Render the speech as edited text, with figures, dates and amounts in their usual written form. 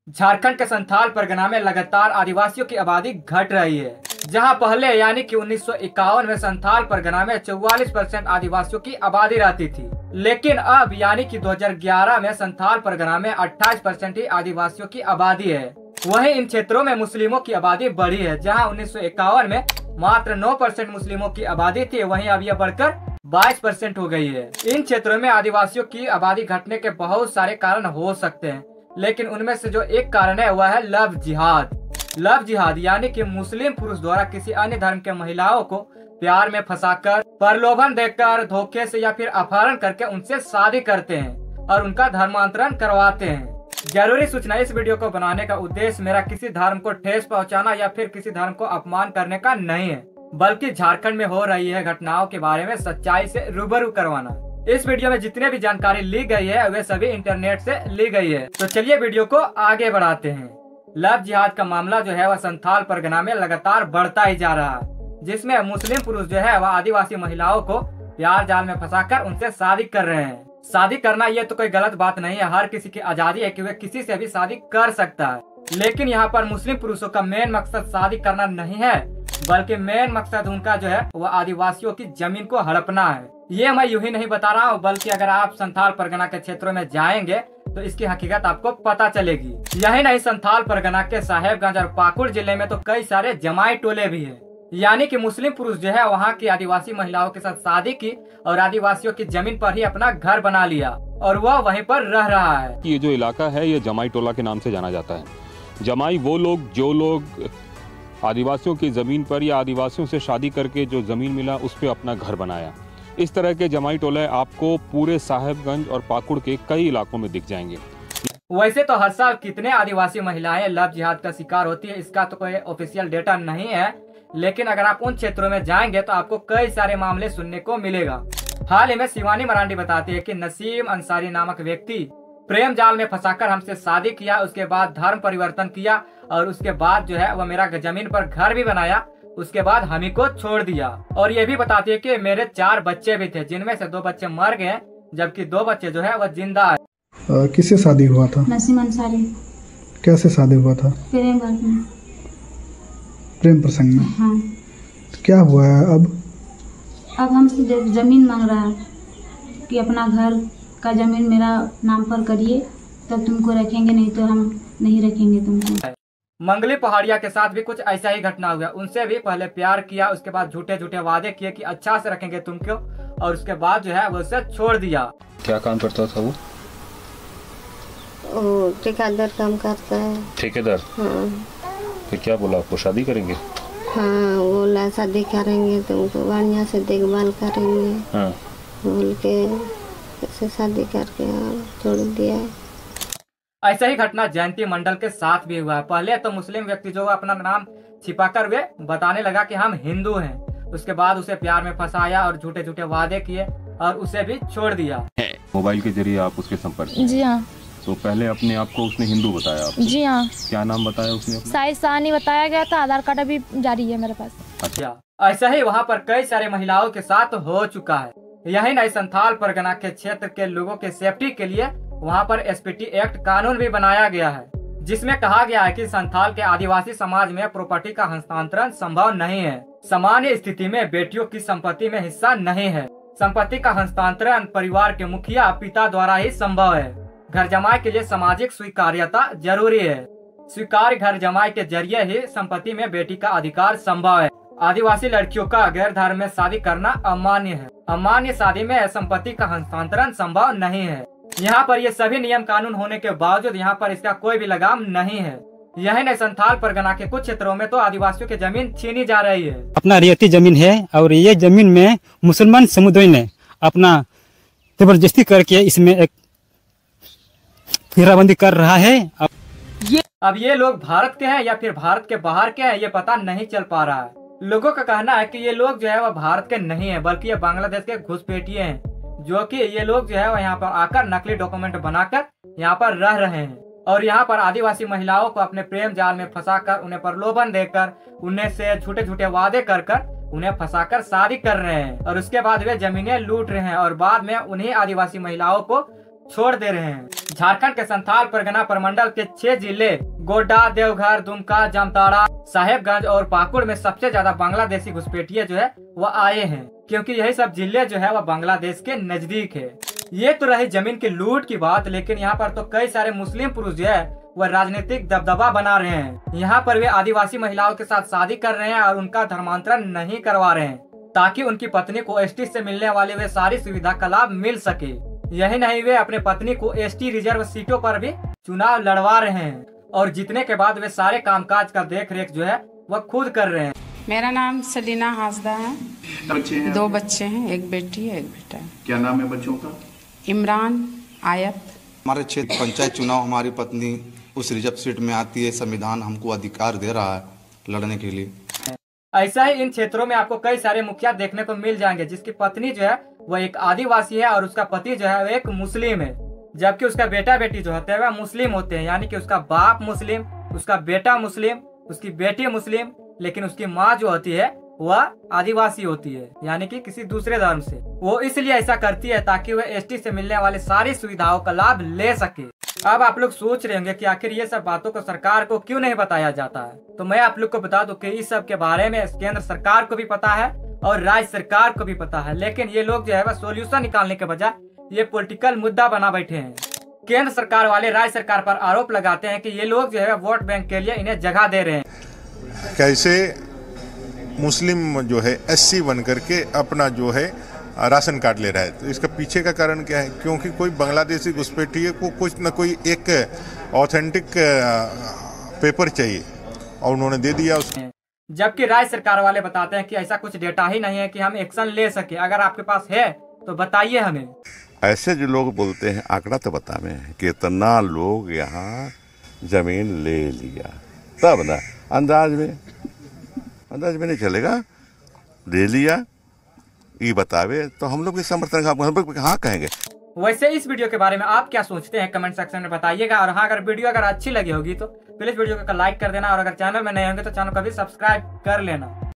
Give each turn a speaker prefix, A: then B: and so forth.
A: झारखंड के संथाल परगना में लगातार आदिवासियों की आबादी घट रही है। जहां पहले यानी कि 1951 में संथाल परगना में 44% आदिवासियों की आबादी रहती थी, लेकिन अब यानी कि 2011 में संथाल परगना में 28% ही आदिवासियों की आबादी है। वहीं इन क्षेत्रों में मुस्लिमों की आबादी बढ़ी है। जहां 1951 में मात्र 9% मुस्लिमों की आबादी थी, वहीं अब यह बढ़कर 22% हो गई है। इन क्षेत्रों में आदिवासियों की आबादी घटने के बहुत सारे कारण हो सकते हैं, लेकिन उनमें से जो एक कारण है वह है लव जिहाद। लव जिहाद यानी कि मुस्लिम पुरुष द्वारा किसी अन्य धर्म के महिलाओं को प्यार में फंसाकर, प्रलोभन देकर, धोखे से या फिर अपहरण करके उनसे शादी करते हैं और उनका धर्मांतरण करवाते हैं। जरूरी सूचना, इस वीडियो को बनाने का उद्देश्य मेरा किसी धर्म को ठेस पहुंचाना या फिर किसी धर्म को अपमान करने का नहीं है, बल्कि झारखंड में हो रही है घटनाओं के बारे में सच्चाई से रूबरू करवाना। इस वीडियो में जितने भी जानकारी ली गई है वे सभी इंटरनेट से ली गई है। तो चलिए वीडियो को आगे बढ़ाते हैं। लव जिहाद का मामला जो है वह संथाल परगना में लगातार बढ़ता ही जा रहा है, जिसमें मुस्लिम पुरुष जो है वह आदिवासी महिलाओं को प्यार जाल में फंसाकर उनसे शादी कर रहे हैं। शादी करना ये तो कोई गलत बात नहीं है, हर किसी की आजादी है कि वे किसी से भी शादी कर सकता है। लेकिन यहाँ पर मुस्लिम पुरुषों का मेन मकसद शादी करना नहीं है, बल्कि मेन मकसद उनका जो है वह आदिवासियों की जमीन को हड़पना है। ये मैं यूं ही नहीं बता रहा हूँ, बल्कि अगर आप संथाल परगना के क्षेत्रों में जाएंगे तो इसकी हकीकत आपको पता चलेगी। यही नहीं, संथाल परगना के साहेबगंज और पाकुड़ जिले में तो कई सारे जमाई टोले भी है, यानी कि मुस्लिम पुरुष जो है वहाँ की आदिवासी महिलाओं के साथ शादी की और आदिवासियों की जमीन पर ही अपना घर बना लिया और वह वहीं पर रह रहा है।
B: ये जो इलाका है ये जमाई टोला के नाम से जाना जाता है। जमाई वो लोग जो लोग आदिवासियों की ज़मीन पर या आदिवासियों से शादी करके जो ज़मीन मिला उस पर अपना घर बनाया। इस तरह के जमाई टोले आपको पूरे साहेबगंज और पाकुड़ के कई इलाकों में दिख जाएंगे।
A: वैसे तो हर साल कितने आदिवासी महिलाएं लव जिहाद का शिकार होती है, इसका तो कोई ऑफिशियल डेटा नहीं है, लेकिन अगर आप उन क्षेत्रों में जाएंगे तो आपको कई सारे मामले सुनने को मिलेगा। हाल ही में शिवानी मरांडी बताती है कि नसीम अंसारी नामक व्यक्ति प्रेम जाल में फंसाकर हमसे शादी किया, उसके बाद धर्म परिवर्तन किया और उसके बाद जो है वह मेरा जमीन पर घर भी बनाया, उसके बाद हम ही को छोड़ दिया। और ये भी बताती है कि मेरे 4 बच्चे भी थे, जिनमें से 2 बच्चे मर गए, जबकि 2 बच्चे जो है वह जिंदा है।
C: किससे शादी हुआ था?
D: नसीम अंसारी।
C: कैसे शादी हुआ था? प्रेम प्रसंग में।
D: हाँ।
C: तो क्या हुआ है अब
D: हमसे जमीन मांग रहा है कि अपना घर का जमीन मेरा नाम पर करिए, तब तुमको रखेंगे, नहीं तो हम नहीं रखेंगे तुमको।
A: मंगली पहाड़िया के साथ भी कुछ ऐसा ही घटना हुआ। उनसे भी पहले प्यार किया, उसके बाद झूठे झूठे वादे किए कि अच्छा से रखेंगे तुमको, और उसके बाद जो है वो उसे छोड़ दिया। क्या काम करता था वो?
E: ठेकेदार काम करता है।
F: ठेकेदार? हाँ। फिर क्या बोला आपको, शादी करेंगे?
E: हाँ, बोला शादी करेंगे, तुमको बढ़िया से देखभाल करेंगे। हाँ। बोल के ऐसे शादी करके छोड़ दिया।
A: ऐसा ही घटना जयंती मंडल के साथ भी हुआ है। पहले तो मुस्लिम व्यक्ति जो अपना नाम छिपाकर वे बताने लगा कि हम हिंदू हैं, उसके बाद उसे प्यार में फंसाया और झूठे झूठे वादे किए और उसे भी छोड़ दिया।
F: मोबाइल के जरिए आप उसके संपर्क?
G: जी हाँ।
F: तो पहले अपने आप को उसने हिंदू बताया आपको?
G: जी हाँ।
F: क्या नाम बताया उसने?
G: साहिद साहनी बताया गया था, आधार कार्ड अभी जारी है मेरे पास।
A: अच्छा, ऐसा ही वहाँ पर कई सारे महिलाओं के साथ हो चुका है। यही नहीं, संथाल परगना के क्षेत्र के लोगों के सेफ्टी के लिए वहाँ पर एसपीटी एक्ट कानून भी बनाया गया है, जिसमें कहा गया है कि संथाल के आदिवासी समाज में प्रॉपर्टी का हस्तांतरण संभव नहीं है। सामान्य स्थिति में बेटियों की संपत्ति में हिस्सा नहीं है। संपत्ति का हस्तांतरण परिवार के मुखिया पिता द्वारा ही संभव है। घर जमाई के लिए सामाजिक स्वीकार्यता जरूरी है। स्वीकार्य घर जमाई के जरिए ही संपत्ति में बेटी का अधिकार संभव है। आदिवासी लड़कियों का गैर धर्म में शादी करना अमान्य है। अमान्य शादी में संपत्ति का हस्तांतरण संभव नहीं है। यहाँ पर ये सभी नियम कानून होने के बावजूद यहाँ पर इसका कोई भी लगाम नहीं है। यही नहीं, संथाल परगना के कुछ क्षेत्रों में तो आदिवासियों की जमीन छीनी जा रही है।
H: अपना रियायती जमीन है और ये जमीन में मुसलमान समुदाय ने अपना जबरदस्ती करके इसमें एक घेराबंदी कर रहा है।
A: अब ये लोग भारत के हैं या फिर भारत के बाहर के हैं, ये पता नहीं चल पा रहा है। लोगों का कहना है कि ये लोग जो है वह भारत के नहीं है, बल्कि ये बांग्लादेश के घुसपैठिए हैं, जो कि ये लोग जो है वह यहाँ पर आकर नकली डॉक्यूमेंट बनाकर यहाँ पर रह रहे हैं और यहाँ पर आदिवासी महिलाओं को अपने प्रेम जाल में फंसाकर, उन्हें प्रलोभन देकर, उन्हें से झूठे झूठे वादे कर उन्हें फंसाकर शादी कर रहे हैं और उसके बाद वे जमीनें लूट रहे हैं और बाद में उन्हीं आदिवासी महिलाओं को छोड़ दे रहे हैं। झारखंड के संथाल परगना प्रमंडल के 6 जिले गोड्डा, देवघर, दुमका, जामताड़ा, साहेबगंज और पाकुड़ में सबसे ज्यादा बांग्लादेशी घुसपैठिए जो है वह आए हैं, क्योंकि यही सब जिले जो है वह बांग्लादेश के नजदीक है। ये तो रही जमीन की लूट की बात, लेकिन यहाँ पर तो कई सारे मुस्लिम पुरुष जो है वह राजनीतिक दबदबा बना रहे हैं। यहाँ पर वे आदिवासी महिलाओं के साथ शादी कर रहे हैं और उनका धर्मांतरण नहीं करवा रहे हैं, ताकि उनकी पत्नी को एसटी से मिलने वाले वे सारी सुविधा का लाभ मिल सके। यही नहीं, वे अपने पत्नी को एसटी रिजर्व सीटों पर भी चुनाव लड़वा रहे हैं और जीतने के बाद वे सारे कामकाज का देख रेख जो है वह खुद कर रहे हैं।
I: मेरा नाम सलीना हासदा है।
J: बच्चे हैं?
I: 2 बच्चे हैं, एक बेटी है एक बेटा है।
J: क्या नाम है बच्चों का?
I: इमरान, आयत।
K: हमारे क्षेत्र पंचायत चुनाव हमारी पत्नी उस रिजर्व सीट में आती है। संविधान हमको अधिकार दे रहा है लड़ने के लिए।
A: ऐसा ही इन क्षेत्रों में आपको कई सारे मुखिया देखने को मिल जाएंगे जिसकी पत्नी जो है वह एक आदिवासी है और उसका पति जो है वह एक मुस्लिम है, जबकि उसका बेटा बेटी जो होते हैं वह मुस्लिम होते हैं। यानी कि उसका बाप मुस्लिम, उसका बेटा मुस्लिम, उसकी बेटी मुस्लिम, लेकिन उसकी माँ जो होती है वह आदिवासी होती है, यानी कि किसी दूसरे धर्म से। वो इसलिए ऐसा करती है ताकि वह एसटी से मिलने वाली सारी सुविधाओं का लाभ ले सके। अब आप लोग सोच रहे होंगे कि आखिर ये सब बातों को सरकार को क्यों नहीं बताया जाता है, तो मैं आप लोग को बता दूं कि इस सब के बारे में केंद्र सरकार को भी पता है और राज्य सरकार को भी पता है, लेकिन ये लोग जो है वह सोल्यूशन निकालने के बजाय ये पॉलिटिकल मुद्दा बना बैठे हैं। केंद्र सरकार वाले राज्य सरकार पर आरोप लगाते हैं कि ये लोग जो है वोट बैंक के लिए इन्हें जगह दे रहे हैं।
L: कैसे मुस्लिम जो है एससी बन करके अपना जो है राशन कार्ड ले रहा है, तो इसका पीछे का कारण क्या है? क्योंकि कोई बांग्लादेशी घुसपैठिए को कुछ न कोई एक ऑथेंटिक पेपर चाहिए और उन्होंने दे दिया उसको।
A: जबकि राज्य सरकार वाले बताते हैं कि ऐसा कुछ डेटा ही नहीं है कि हम एक्शन ले सके। अगर आपके पास है तो बताइए हमें।
M: ऐसे जो लोग बोलते हैं आंकड़ा तो बतावे हैं कि इतना लोग यहाँ जमीन ले लिया, तब ना अंदाज में नहीं चलेगा। ले लिया ये बतावे तो हम लोग इस समर्थन का हम लोग हाँ कहेंगे।
A: वैसे इस वीडियो के बारे में आप क्या सोचते हैं कमेंट सेक्शन में बताइएगा। और हाँ, अगर वीडियो अच्छी लगी होगी तो प्लीज वीडियो को लाइक कर देना और अगर चैनल में नए होंगे तो चैनल को भी सब्सक्राइब कर लेना।